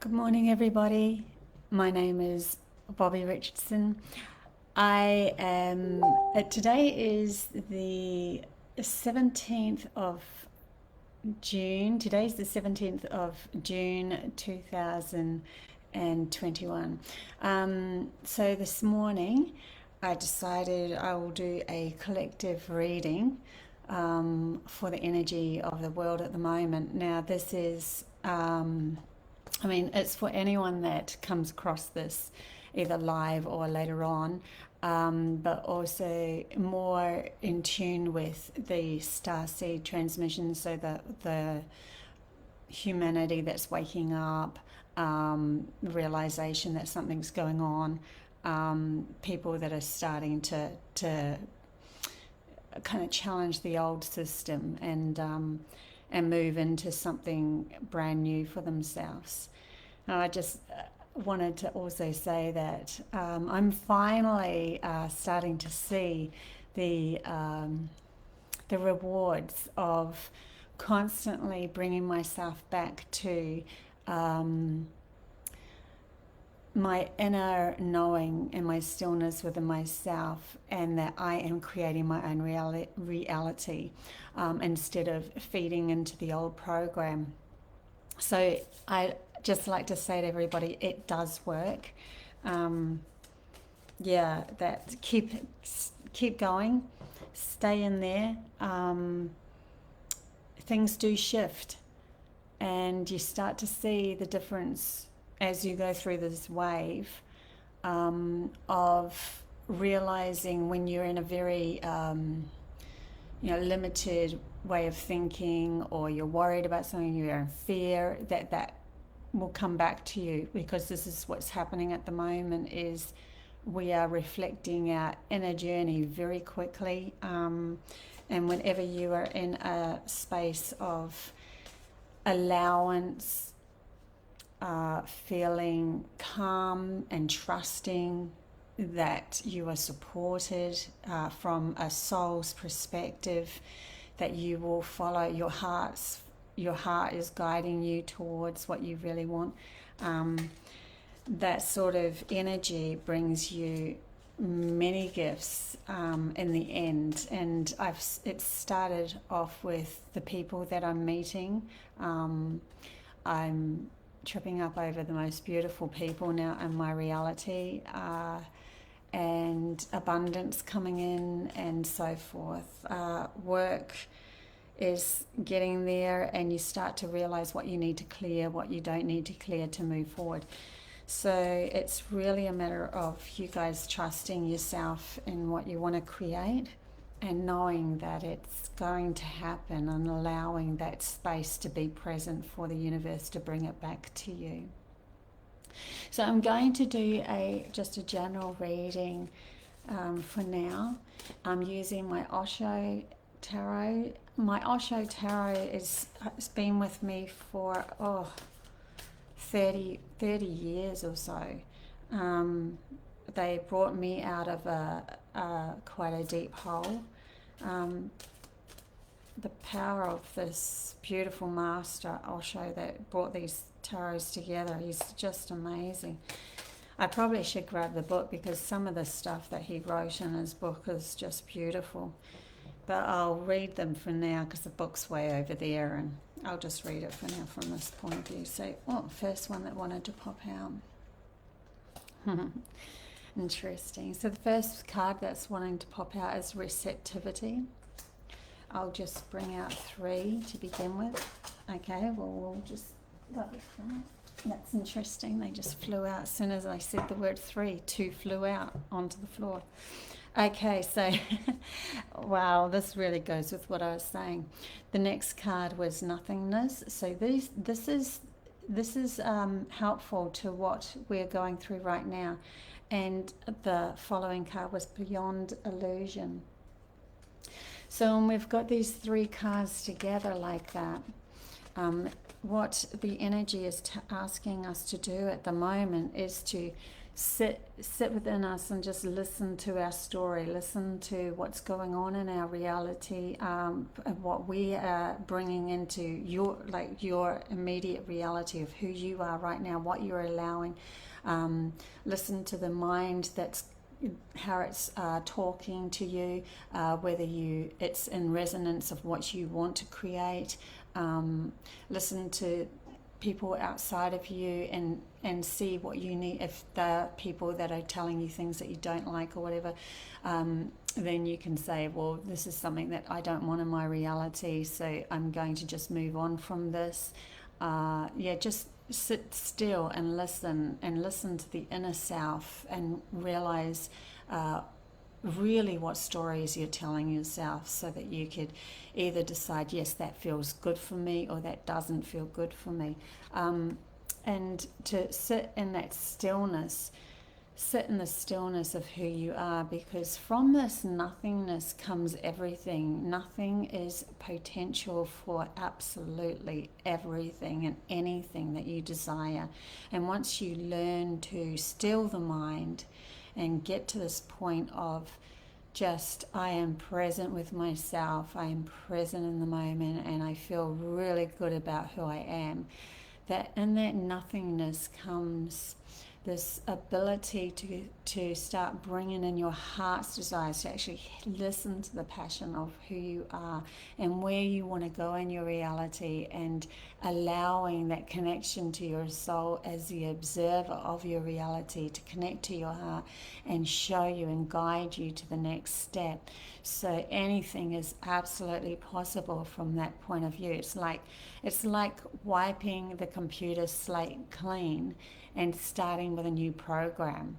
Good morning, everybody. My name is Bobbie Richardson. I am. Today is the 17th of June. Today's the 17th of June 2021. So this morning I decided I will do a collective reading for the energy of the world at the moment. Now, this is. It's for anyone that comes across this either live or later on, but also more in tune with the starseed transmission, so the humanity that's waking up, realization that something's going on, people that are starting to kind of challenge the old system and move into something brand new for themselves. I just wanted to also say that I'm finally starting to see the rewards of constantly bringing myself back to my inner knowing and my stillness within myself, and that I am creating my own reality instead of feeding into the old program. So I just like to say to everybody, it does work. That keep going, stay in there. Things do shift, and you start to see the difference as you go through this wave of realizing when you're in a very limited way of thinking, or you're worried about something, you're in fear, that will come back to you, because this is what's happening at the moment. Is we are reflecting our inner journey very quickly, and whenever you are in a space of allowance, feeling calm and trusting that you are supported from a soul's perspective, that you will follow your heart is guiding you towards what you really want. That sort of energy brings you many gifts in the end. And it started off with the people that I'm meeting. I'm tripping up over the most beautiful people now in my reality, and abundance coming in and so forth. Work is getting there, and you start to realize what you need to clear, what you don't need to clear to move forward. So it's really a matter of you guys trusting yourself in what you want to create, and knowing that it's going to happen, and allowing that space to be present for the universe to bring it back to you. So I'm going to do just a general reading for now. I'm using my Osho Tarot. My Osho Tarot it's been with me for 30 years or so. They brought me out of quite a deep hole. The power of this beautiful master, Osho, that brought these tarots together, he's just amazing. I probably should grab the book, because some of the stuff that he wrote in his book is just beautiful. But I'll read them for now, because the book's way over there, and I'll just read it for now from this point of view. So, first one that wanted to pop out. Interesting. So the first card that's wanting to pop out is receptivity. I'll just bring out 3 to begin with. Okay, we'll just go from. That's interesting. They just flew out as soon as I said the word 3. 2 flew out onto the floor. Okay, so wow, this really goes with what I was saying. The next card was nothingness. So this is helpful to what we're going through right now. And the following card was beyond illusion. So when we've got these 3 cards together like that, what the energy is asking us to do at the moment is to sit within us and just listen to our story, listen to what's going on in our reality, and what we are bringing into your immediate reality of who you are right now, what you're allowing. Listen to the mind, that's how it's talking to you, whether it's in resonance of what you want to create. Listen to people outside of you and see what you need. If they're people that are telling you things that you don't like or whatever, then you can say, well, this is something that I don't want in my reality, so I'm going to just move on from this. Just sit still and listen to the inner self, and realize really what stories you're telling yourself, so that you could either decide, yes, that feels good for me, or that doesn't feel good for me. And to sit in that stillness, sit in the stillness of who you are, because from this nothingness comes everything. Nothing is potential for absolutely everything and anything that you desire. And once you learn to still the mind and get to this point of just, I am present with myself, I am present in the moment, and I feel really good about who I am, that in that nothingness comes this ability to start bringing in your heart's desires, to actually listen to the passion of who you are and where you want to go in your reality, and allowing that connection to your soul as the observer of your reality to connect to your heart and show you and guide you to the next step. So anything is absolutely possible from that point of view. It's like wiping the computer slate clean and starting with a new program.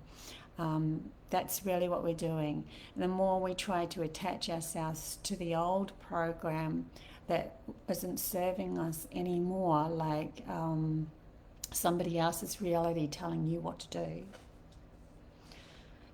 That's really what we're doing. The more we try to attach ourselves to the old program that isn't serving us anymore, like somebody else's reality telling you what to do.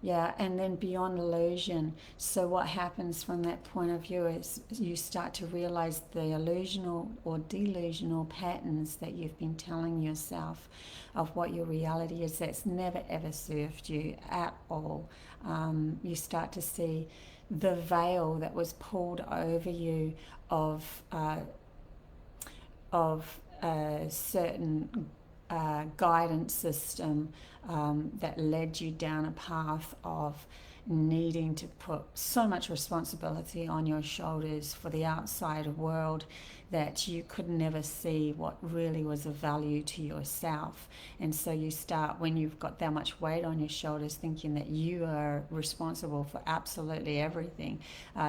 Yeah, and then beyond illusion. So what happens from that point of view is you start to realize the illusional or delusional patterns that you've been telling yourself of what your reality is, that's never ever served you at all. You start to see the veil that was pulled over you of a certain guidance system that led you down a path of needing to put so much responsibility on your shoulders for the outside world that you could never see what really was of value to yourself. And so you start, when you've got that much weight on your shoulders, thinking that you are responsible for absolutely everything,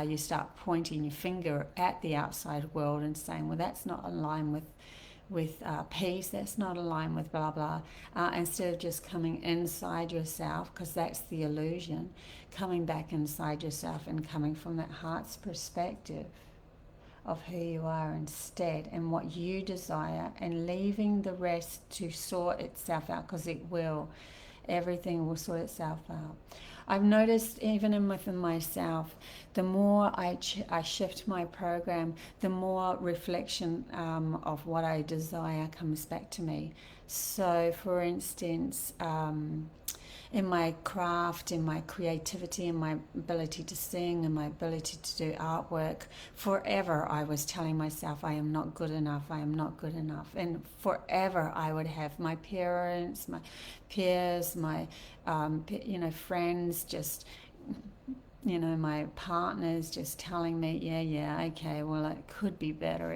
you start pointing your finger at the outside world and saying, well, that's not aligned with peace, that's not aligned with blah blah, instead of just coming inside yourself, because that's the illusion, coming back inside yourself and coming from that heart's perspective of who you are instead and what you desire, and leaving the rest to sort itself out, because it will. Everything will sort itself out. I've noticed even within myself, the more I shift my program, the more reflection of what I desire comes back to me. So, for instance, in my craft, in my creativity, in my ability to sing, and my ability to do artwork, forever I was telling myself, I am not good enough, I am not good enough. And forever I would have my parents, my peers, my friends, just, my partners just telling me, yeah, okay, well, it could be better.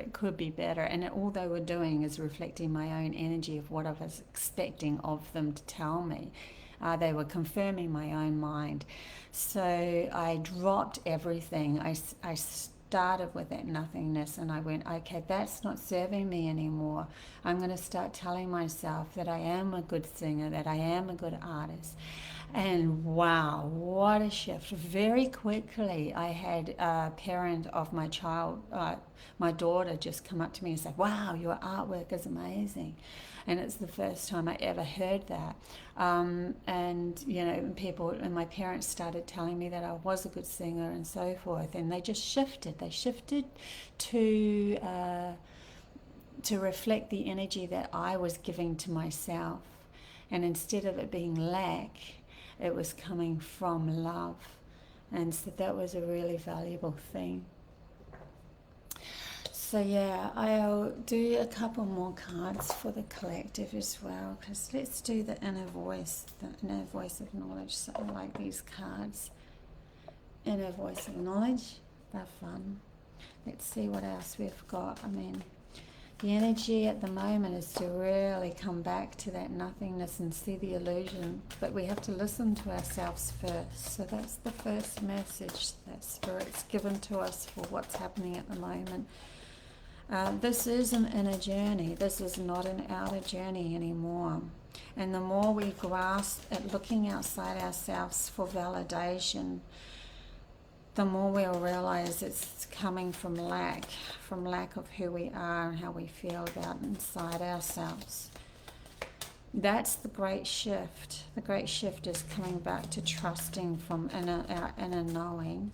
And all they were doing is reflecting my own energy of what I was expecting of them to tell me. They were confirming my own mind. So I dropped everything. I started with that nothingness, and I went, okay, that's not serving me anymore. I'm going to start telling myself that I am a good singer, that I am a good artist. And wow, what a shift. Very quickly, I had a parent of my child, my daughter, just come up to me and say, wow, your artwork is amazing. And it's the first time I ever heard that. People and my parents started telling me that I was a good singer and so forth. And they just shifted. They shifted to reflect the energy that I was giving to myself. And instead of it being lack, it was coming from love. And so that was a really valuable thing. So yeah, I'll do a couple more cards for the collective as well, because let's do the inner voice of knowledge. So I like these cards. Inner voice of knowledge, they're fun. Let's see what else we've got. I mean, the energy at the moment is to really come back to that nothingness and see the illusion, but we have to listen to ourselves first. So that's the first message that Spirit's given to us for what's happening at the moment. This is an inner journey. This is not an outer journey anymore. And the more we grasp at looking outside ourselves for validation, the more we'll realize it's coming from lack of who we are and how we feel about inside ourselves. That's the great shift. The great shift is coming back to trusting from our inner knowing.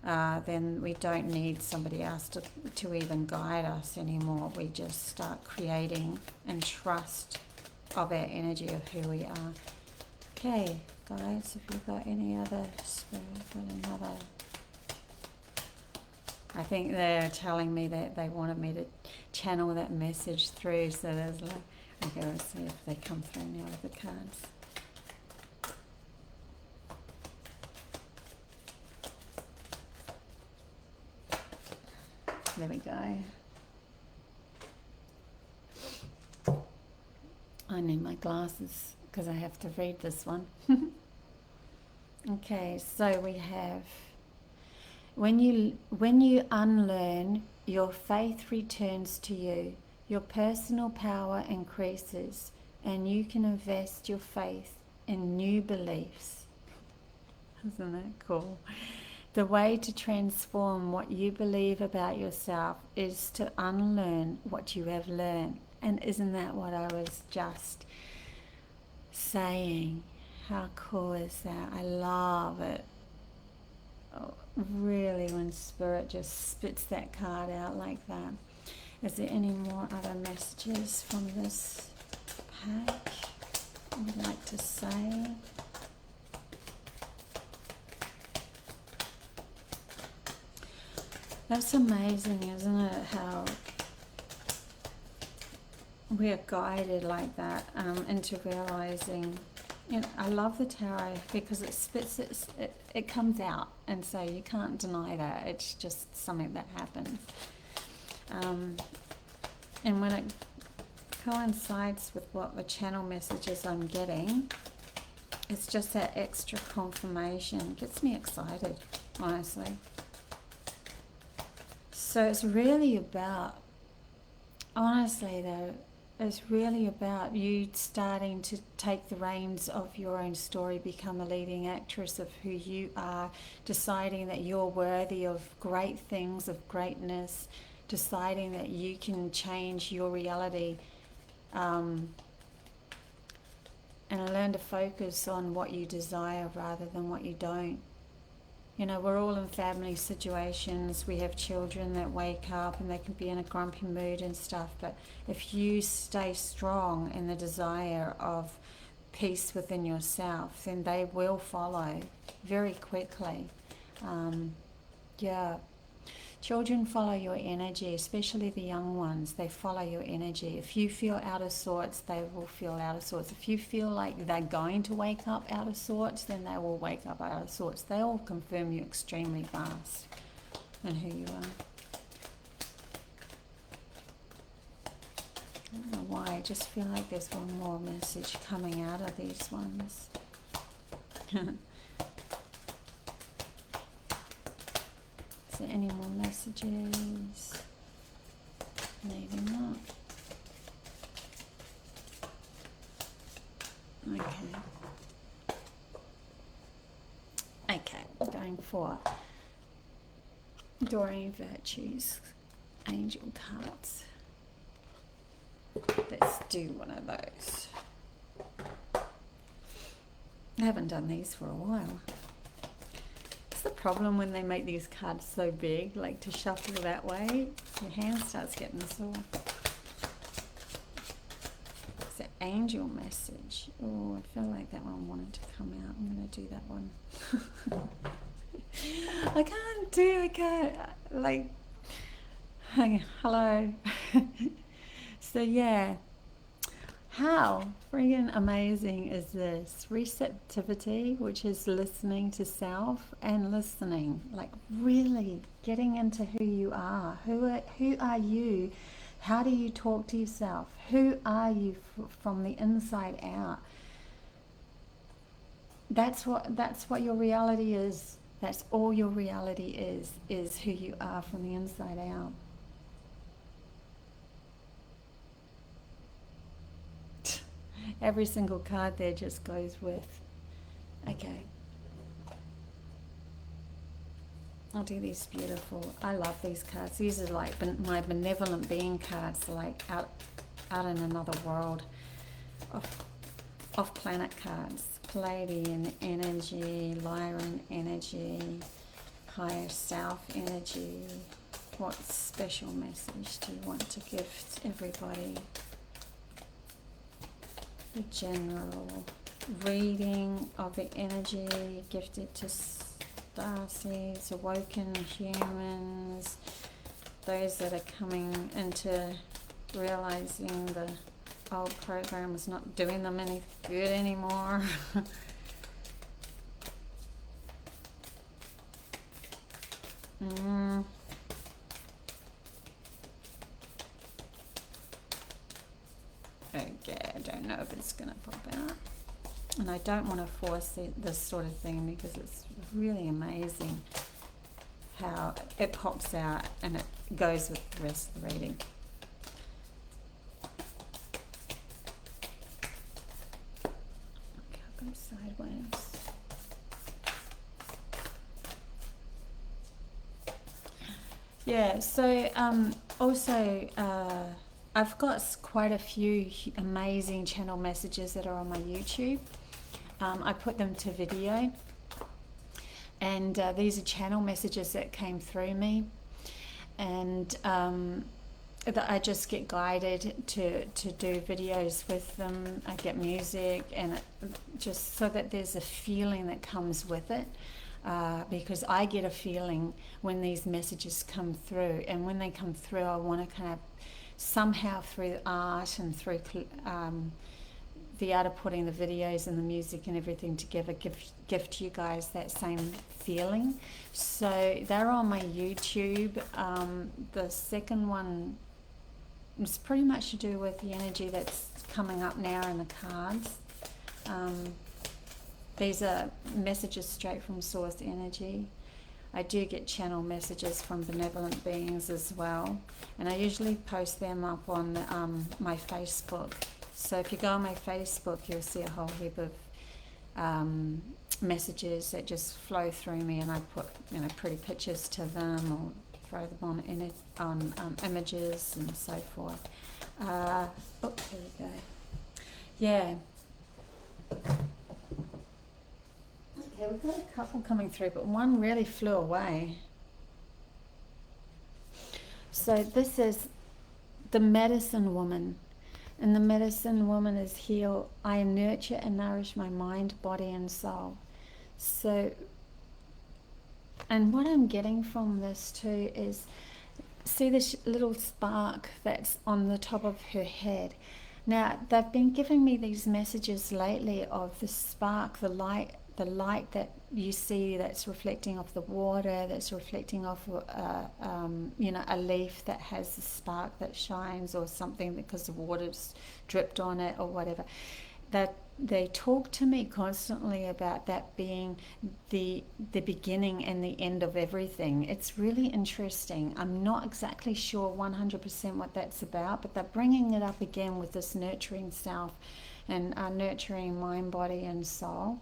Then we don't need somebody else to even guide us anymore. We just start creating and trust of our energy of who we are. Okay, guys, if you've got any other spirit, got another. I think they're telling me that they wanted me to channel that message through, so there's like, okay, let's see if they come through now with the cards. There we go. I need my glasses because I have to read this one. Okay, so we have, when you unlearn, your faith returns to you. Your personal power increases, and you can invest your faith in new beliefs. Isn't that cool? The way to transform what you believe about yourself is to unlearn what you have learned. And isn't that what I was just saying? How cool is that? I love it. Oh, really, when Spirit just spits that card out like that. Is there any more other messages from this pack I would like to say? That's amazing, isn't it, how we are guided like that into realizing, you know, I love the tarot because it spits it comes out, and so you can't deny that. It's just something that happens. And when it coincides with what the channel messages I'm getting, it's just that extra confirmation. It gets me excited, honestly. So it's really about, honestly though, it's really about you starting to take the reins of your own story, become a leading actress of who you are, deciding that you're worthy of great things, of greatness, deciding that you can change your reality, and learn to focus on what you desire rather than what you don't. You know, we're all in family situations. We have children that wake up and they can be in a grumpy mood and stuff. But if you stay strong in the desire of peace within yourself, then they will follow very quickly. Yeah. Children follow your energy, especially the young ones. They follow your energy. If you feel out of sorts, they will feel out of sorts. If you feel like they're going to wake up out of sorts, then they will wake up out of sorts. They all confirm you extremely fast and who you are. I don't know why, I just feel like there's one more message coming out of these ones. Is there any more messages? Maybe not. Okay, going for Doreen Virtues, Angel cards. Let's do one of those. I haven't done these for a while. It's the problem when they make these cards so big, like to shuffle that way, your hand starts getting sore. Is that angel message. Oh, I feel like that one wanted to come out. I'm going to do that one. I can't, like, hello. So yeah, how friggin' amazing is this? Receptivity, which is listening to self and listening, like really getting into who you are. Who are you? How do you talk to yourself? Who are you from the inside out? That's what your reality is. That's all your reality is who you are from the inside out. Every single card there just goes with. Okay. I'll do these beautiful. I love these cards. These are like my benevolent being cards, like out in another world, off planet cards. Palladian energy, Lyran energy, higher self energy. What special message do you want to give to everybody? The general reading of the energy gifted to starseeds, awoken humans, those that are coming into realizing the old program is not doing them any good anymore. Okay, I don't know if it's going to pop out. And I don't want to force this sort of thing because it's really amazing how it pops out and it goes with the rest of the reading. Okay, I'll go sideways. Yeah, so also I've got quite a few amazing channel messages that are on my YouTube. I put them to video, and these are channel messages that came through me, and that I just get guided to do videos with them. I get music, and just so that there's a feeling that comes with it. Because I get a feeling when these messages come through, and when they come through I want to kind of somehow through art and through the art of putting the videos and the music and everything together gift you guys that same feeling. So they're on my YouTube. The second one is pretty much to do with the energy that's coming up now in the cards. These are messages straight from source energy. I do get channel messages from benevolent beings as well, and I usually post them up on my Facebook. So if you go on my Facebook, you'll see a whole heap of messages that just flow through me, and I put pretty pictures to them or throw them on images and so forth. Oh, here we go. Yeah. Okay, we've got a couple coming through, but one really flew away. So this is the medicine woman. And the medicine woman is heal. I nurture and nourish my mind, body, and soul. So, and what I'm getting from this too is, see this little spark that's on the top of her head. Now, they've been giving me these messages lately of the spark, the light that you see that's reflecting off the water, that's reflecting off a leaf that has a spark that shines, or something because the water's dripped on it or whatever. That they talk to me constantly about that being the beginning and the end of everything. It's really interesting. I'm not exactly sure 100% what that's about, but they're bringing it up again with this nurturing self and nurturing mind, body, and soul.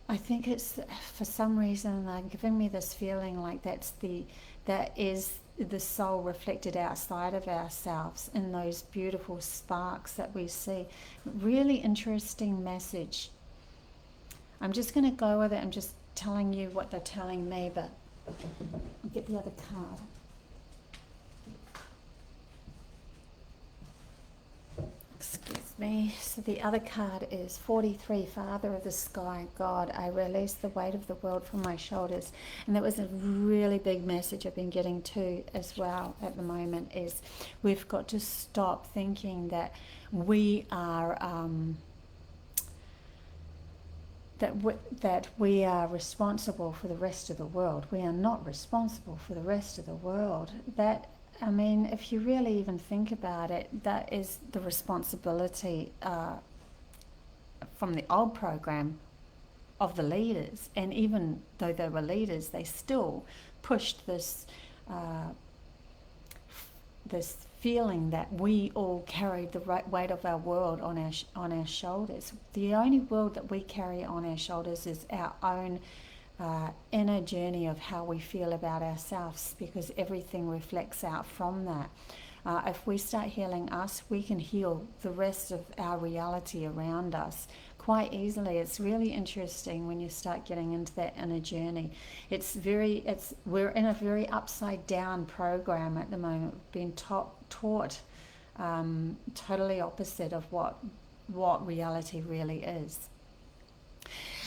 I think it's, for some reason, they're giving me this feeling like that is the soul reflected outside of ourselves in those beautiful sparks that we see. Really interesting message. I'm just going to go with it. I'm just telling you what they're telling me, but I'll get the other card. Excuse me. So the other card is 43, Father of the Sky, God, I release the weight of the world from my shoulders. And that was a really big message I've been getting to as well at the moment, is we've got to stop thinking that we are that we are responsible for the rest of the world. We are not responsible for the rest of the world. That, I mean, if you really even think about it, that is the responsibility from the old program of the leaders. And even though they were leaders, they still pushed this this feeling that we all carried the weight of our world on our shoulders. The only world that we carry on our shoulders is our own inner journey of how we feel about ourselves, because everything reflects out from that. If we start healing us, we can heal the rest of our reality around us quite easily. It's really interesting when you start getting into that inner journey. We're in a very upside down program at the moment, being taught totally opposite of what reality really is.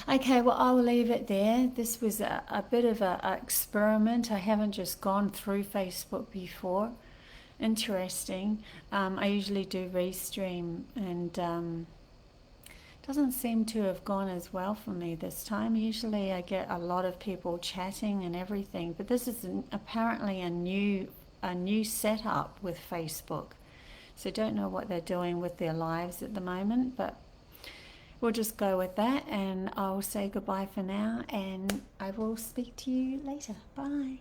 Okay, well, I'll leave it there. This was a bit of an experiment. I haven't just gone through Facebook before. Interesting. I usually do restream, and doesn't seem to have gone as well for me this time. Usually I get a lot of people chatting and everything, but this is apparently a new setup with Facebook. So don't know what they're doing with their lives at the moment, but we'll just go with that, and I'll say goodbye for now, and I will speak to you later. Bye.